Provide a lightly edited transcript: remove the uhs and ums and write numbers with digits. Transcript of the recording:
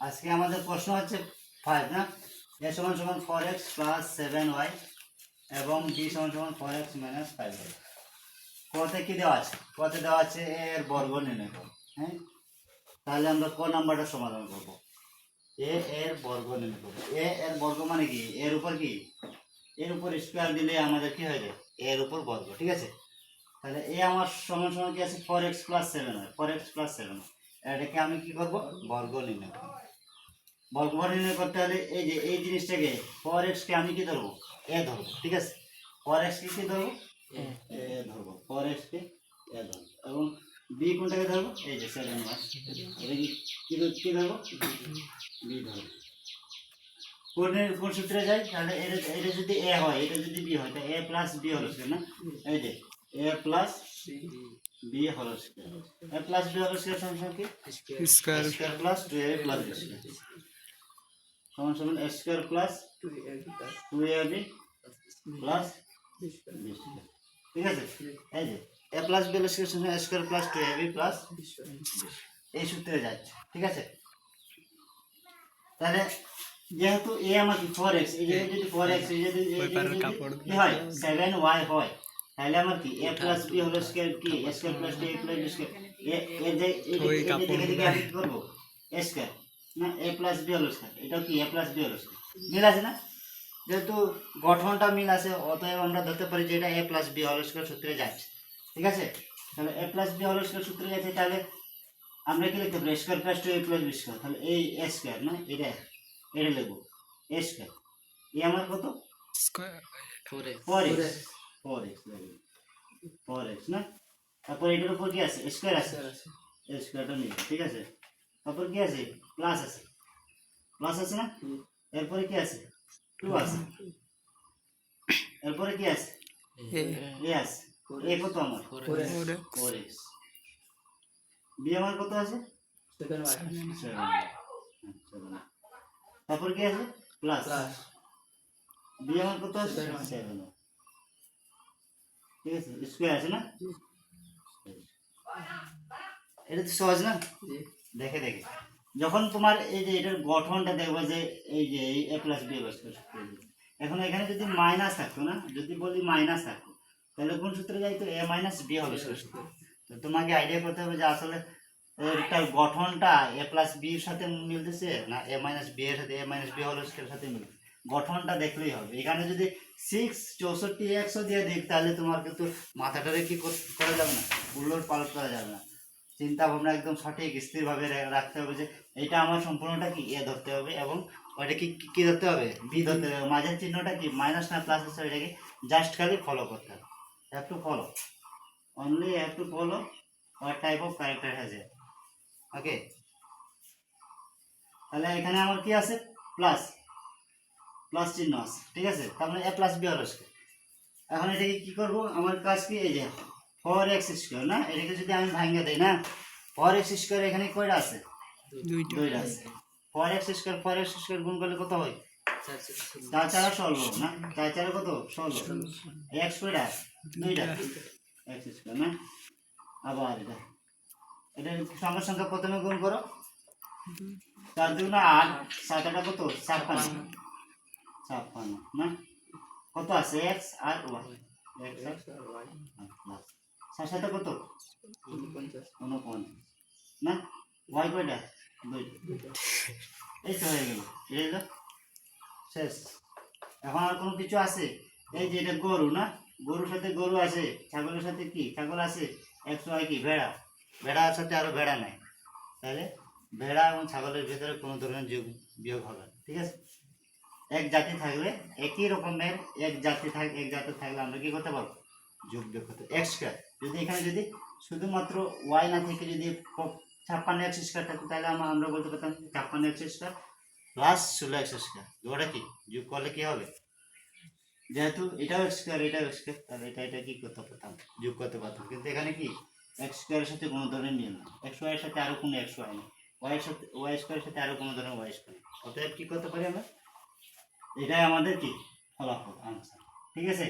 আজকে আমাদের প্রশ্ন হচ্ছে 5 না, a সমান সমান 4x প্লাস 7y এবং b সমান সমান 4x মাইনাস 5y। কতে কি দেওয়া আছে? কতে দেওয়া আছে a এর বর্গ নির্ণয় করো। হ্যাঁ, তাহলে আমরা ক নাম্বারটা সমাধান করব। a এর বর্গ নির্ণয় করব। a এর বর্গ মানে কি? এর উপর কি? এর উপর স্কয়ার দিলে আমাদের কি হয়ে যায়? a এর উপর বর্গ। ঠিক আছে, তাহলে a আমার সমান সমান কি আছে? 4x plus 7y। 4x plus 7y এটাকে আমি কি করব? বর্গ নির্ণয় করব। বর্গ নির্ণয় করতে হলে এই যে এই জিনিসটাকে 4x কে আমি কি ধরবো? a ধরবো। ঠিক আছে, 4x কে কি ধরবো? a ধরবো। 4x কে a ধরবো এবং b কোনটাকে ধরবো? এই যে 7y। এটা কি ধরবো? b ধরবো। কোন সূত্রে যাই? তাহলে এটা যদি a হয়, এটা যদি b হয়, তাহলে a প্লাস b হলো স্কয়ার না? এই যে a প্লাস b হলো স্কয়ার। a প্লাস b হলো স্কয়ার সমান কি? Square plus 2a plus b square সমান সমান a square plus 2ab plus b square. ঠিক আছে, এই যে a প্লাস b হলো স্কয়ার সমান a square plus 2ab plus b square. এই সূত্রে যাচ্ছে। ঠিক আছে, তাহলে যেহেতু a আমার কি 4x, এই যে যদি 4x এই যদি কি হয় 7y হয়, তাহলে আমার কি a প্লাস b হলো স্কয়ার কি a square plus 2a plus b square. এর যে এদিকে আমি কি করব? a স্কয়ার না a প্লাস b হলো স্কয়ার। এটাও কি a প্লাস b হলো স্কয়ার। মিল আছে না? যেহেতু গঠনটা মিল আছে, অতএব আমরা ধরতে পারি যে এটা a প্লাস b হলো স্কয়ার সূত্রে যাচ্ছে। ঠিক আছে, তাহলে a প্লাস b হলো স্কয়ার সূত্রে যাচ্ছে, তাহলে আমরা কি লিখতে পারি? Square plus 2a plus b square. তাহলে এই a স্কয়ার না, এটা লিখবো a স্কয়ার। এই আমার কত? স্কয়ার 4x না। তারপর এটার উপর কি আছে? স্কয়ার আছে, এই স্কয়ারটা নিব। ঠিক আছে, তারপর কি আছে? প্লাস আছে, না? এরপরে কি আছে? 2 আছে। এরপরে কি আছে? a আছে। a কত আমার? 4x। b আমার কত আছে? 7। তারপর কি আছে? প্লাস b আমার কত আছে? 7। ঠিক আছে, স্কয়ার আছে না? এটা তো সহজ না? দেখে যখন তোমার এই যে এটার গঠনটা দেখবে যে এই যে এই a প্লাস b এখন এখানে যদি মাইনাস থাকতো না, যদি বলি মাইনাস থাকতো, তাহলে কোন সূত্রে যাইতো? a মাইনাস b হবে সূত্র। তো তোমাকে আইডিয়া করতে হবে যে আসলে এটার গঠনটা a প্লাস b এর সাথে মিলতেছে না a মাইনাস b এর সাথে a মাইনাস b হল স্কয়ার সাথে মিলতেছে। গঠনটা দেখলেই হবে। এখানে যদি 6 64x দিয়ে দিই, তাহলে তোমার কিন্তু মাথাটারে কি করা যাবে না, উল্লট পালট করা যাবে না। চিন্তা ভাবনা একদম সঠিক স্থিরভাবে রাখতে হবে যে এটা আমার সম্পূর্ণটা কি এ ধরতে হবে এবং ওইটা কি ধরতে হবে? বি ধরতে হবে। মাঝের চিহ্নটা কি মাইনাস না প্লাস আছে, এটাকে জাস্ট খালি ফলো করতে হবে। Have to follow, only have to follow what type of character has a. Okay, তাহলে এখানে আমার কি আছে? প্লাস চিহ্ন আছে। ঠিক আছে, তার মানে a প্লাস b হলো স্কয়ার। এখন এটাকে কি করব? আমার কাজ কি? এই যে 4x স্কয়ার না, এটাকে যদি আমি ভাঙিয়ে দেই না, 4x স্কয়ার এখানে কয়টা আছে? দুইটা আছে। 4x স্কয়ার গুণ করলে কত হয়? 4 4 16 না, 4 4 কত? 16। x কয়টা? দুইটা, x স্কয়ার না। আবার এটা সংখ্যার সংখ্যা প্রথমে গুণ করো। 4 2 না 8, 7 8 কত? 56 না। কত আছে? x আর y, x আর y প্লাস 7 7 কত? 49 না। y কয়টা? 2। এই তো হয়ে গেল, এই হলো শেষ। এখন আর কোনো কিছু আছে? এই যে এটা গরু না, গরুর সাথে গরু আছে, ছাগলের সাথে কি ছাগল আছে, x y কি ভেড়া, ভেড়ার সাথে আরো ভেড়া নাই, তাহলে ভেড়া এবং ছাগলের ভিতরে কোনো ধরনের যোগ বিয়োগ হবে না। ঠিক আছে, এক জাতি থাকলে একই রকমের এক জাতি থাকলে আমরা কি করতে পারবো? যোগ বিয়োগ করতে। x স্কয়ার যদি এখানে যদি শুধুমাত্র y না থেকে যদি 56x স্কয়ার থাকতো, তাহলে আমরা বলতে পারতাম 56x square plus 16x square. ওটা কি যোগ করলে কি হবে? যেহেতু এটাও x স্কয়ার এটাও x স্কয়ার, তাহলে এটা কি করতে পারতাম? যোগ করতে পারতাম। কিন্তু এখানে কি x স্কয়ারের সাথে কোনো ধরনের মিল না, x y এর সাথে আরো কোনো x y নেই, y এর সাথে y স্কয়ারের সাথে আরো কোনো ধরনের y স্কয়ার। অতএব কি করতে পারি আমরা? এটাই আমাদের কি ফলাফল, আনসার। ঠিক আছে।